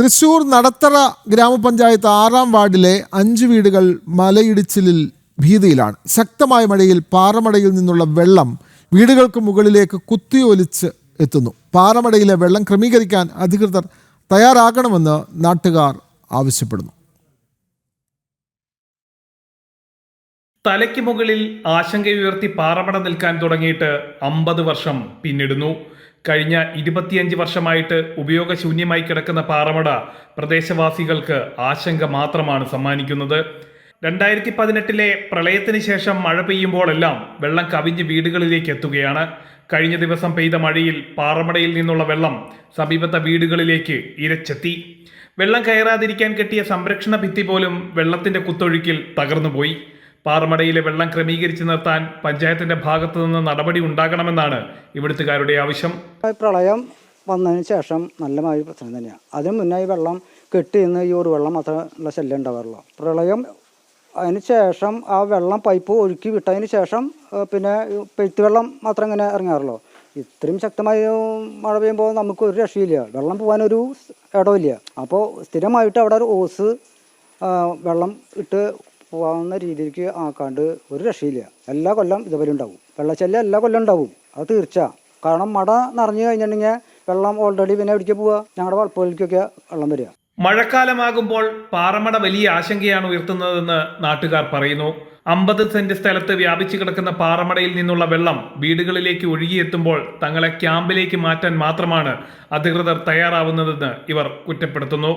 തൃശൂർ നടത്തറ ഗ്രാമപഞ്ചായത്ത് 6-ാം വാർഡിലെ 5 വീടുകൾ മലയിടിച്ചിലിൽ ഭീതിയിലാണ്. ശക്തമായ മഴയിൽ പാറമടയിൽ നിന്നുള്ള വെള്ളം വീടുകൾക്ക് മുകളിലേക്ക് കുത്തിയൊലിച്ച് എത്തുന്നു. പാറമടയിലെ വെള്ളം ക്രമീകരിക്കാൻ അധികൃതർ തയ്യാറാകണമെന്ന് നാട്ടുകാർ ആവശ്യപ്പെടുന്നു. തലയ്ക്ക് മുകളിൽ ആശങ്കയുയർത്തി പാറമട നിൽക്കാൻ തുടങ്ങിയിട്ട് 50 വർഷം പിന്നിടുന്നു. കഴിഞ്ഞ 25 വർഷമായിട്ട് ഉപയോഗശൂന്യമായി കിടക്കുന്ന പാറമട പ്രദേശവാസികൾക്ക് ആശങ്ക മാത്രമാണ് സമ്മാനിക്കുന്നത്. 2018 പ്രളയത്തിന് ശേഷം മഴ പെയ്യുമ്പോഴെല്ലാം വെള്ളം കവിഞ്ഞ് വീടുകളിലേക്ക് എത്തുകയാണ്. കഴിഞ്ഞ ദിവസം പെയ്ത മഴയിൽ പാറമടയിൽ നിന്നുള്ള വെള്ളം സമീപത്തെ വീടുകളിലേക്ക് ഇരച്ചെത്തി. വെള്ളം കയറാതിരിക്കാൻ കെട്ടിയ സംരക്ഷണ ഭിത്തി പോലും വെള്ളത്തിന്റെ കുത്തൊഴുക്കിൽ തകർന്നുപോയി. പാറമടയിലെ വെള്ളം ക്രമീകരിച്ചു നിർത്താൻ പഞ്ചായത്തിന്റെ ഭാഗത്തു നിന്ന് നടപടി ഉണ്ടാകണമെന്നാണ് ഇവിടുത്തുകാരുടെ ആവശ്യം. പ്രളയം വന്നതിന് ശേഷം നല്ല മഴ പ്രശ്നം തന്നെയാണ്. അതിന് മുന്നേ ഈ വെള്ളം കെട്ടിന്ന് ഈ ഒരു വെള്ളം മാത്രമുള്ള ശല്യം ഉണ്ടാവാറുള്ളൂ. പ്രളയം അതിന് ശേഷം ആ വെള്ളം പൈപ്പ് ഒഴുക്കി വിട്ടതിന് ശേഷം പിന്നെ പെയ്ത്ത് വെള്ളം മാത്രം ഇങ്ങനെ ഇറങ്ങാറുള്ളൂ. ഇത്രയും ശക്തമായ മഴ പെയ്യുമ്പോൾ നമുക്ക് ഒരു രക്ഷയില്ല, വെള്ളം പോകാനൊരു ഇടമില്ല. അപ്പോൾ സ്ഥിരമായിട്ട് അവിടെ ഒരു ഓസ് വെള്ളം ഇട്ട് പോകാവുന്ന രീതിക്ക് ആക്കാണ്ട് ഒരു രക്ഷയില്ല. എല്ലാ കൊല്ലം ഇതുപോലെ ഉണ്ടാവും, വെള്ളശല്യം എല്ലാ കൊല്ലം ഉണ്ടാവും, അത് തീർച്ച. കാരണം മഴ നിറഞ്ഞു കഴിഞ്ഞിട്ടുണ്ടെങ്കിൽ വെള്ളം ഓൾറെഡി പിന്നെ എവിടേക്ക് പോവുക, ഞങ്ങളുടെ വളപ്പുകളിലേക്കൊക്കെ വെള്ളം വരിക. മഴക്കാലമാകുമ്പോൾ പാറമട വലിയ ആശങ്കയാണ് ഉയർത്തുന്നതെന്ന് നാട്ടുകാർ പറയുന്നു. 50 സെന്റ് സ്ഥലത്ത് വ്യാപിച്ചു കിടക്കുന്ന പാറമടയിൽ നിന്നുള്ള വെള്ളം വീടുകളിലേക്ക് ഒഴുകിയെത്തുമ്പോൾ തങ്ങളെ ക്യാമ്പിലേക്ക് മാറ്റാൻ മാത്രമാണ് അധികൃതർ തയ്യാറാവുന്നതെന്ന് ഇവർ കുറ്റപ്പെടുത്തുന്നു.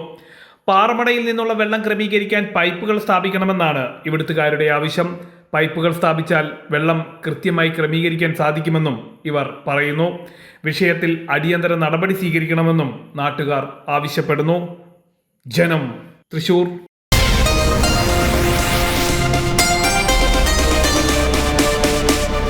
പാറമടയിൽ നിന്നുള്ള വെള്ളം ക്രമീകരിക്കാൻ പൈപ്പുകൾ സ്ഥാപിക്കണമെന്നാണ് ഇവിടുത്തുകാരുടെ ആവശ്യം. പൈപ്പുകൾ സ്ഥാപിച്ചാൽ വെള്ളം കൃത്യമായി ക്രമീകരിക്കാൻ സാധിക്കുമെന്നും ഇവർ പറയുന്നു. വിഷയത്തിൽ അടിയന്തര നടപടി സ്വീകരിക്കണമെന്നും നാട്ടുകാർ ആവശ്യപ്പെടുന്നു. ജനം, തൃശൂർ.